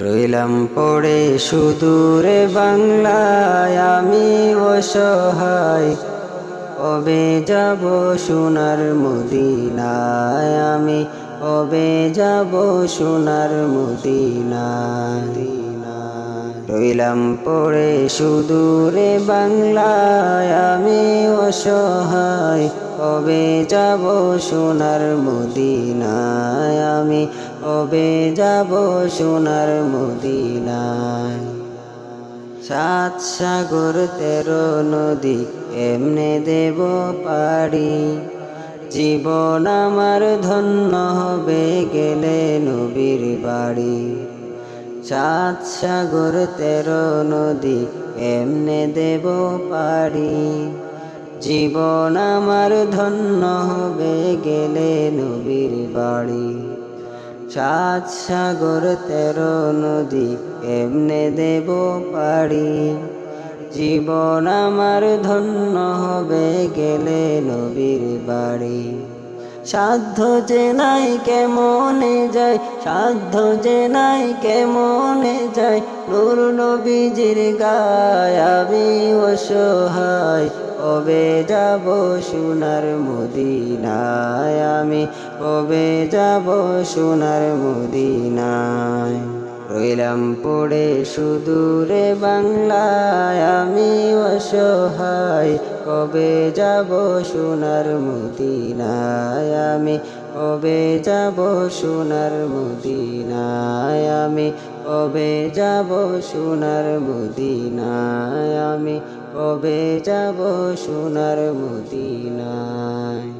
রইলাম পড়ে সুদূরে বাংলায় আমি অসহায়, কবে যাব সোনার মদিনায় আমি, কবে যাব সোনার মদিনায়। রইলাম পড়ে সুদূরে বাংলায় আমি অসহায়, কবে যাব সোনার মদিনায় আমি, কবে যাব সোনার মদিনায়। সাত সাগর 13 নদী এমনে দেব পাড়ি, জীবন আমার ধন্য হবে গেলে নবীর বাড়ি। সাত সাগর 13 নদী এমনে দেব পাড়ি, জীবন আমার ধন্য হবে গেলে নবীর বাড়ি। সাত সাগর 13 নদী এমনে দেব পাড়ি, জীবন আমার ধন্য হবে গেলে নবীর বাড়ি। সাধ্য যে নাই কেমনে যায়, সাধ্য যে নাই কেমনে যায়, নূর নবীজির গায় আমি অসহায়, কবে যাব সোনার মদিনায় আমি, কবে যাব সোনার মদিনায়। রইলাম পড়ে সুদূরে বাংলায় আমি অসহায়, কবে যাব সোনার মদিনায় আমি, কবে যাব সোনার মদিনায় আমি, কবে যাব সোনার মদিনায় আমি, কবে যাব সোনার মদিনায়।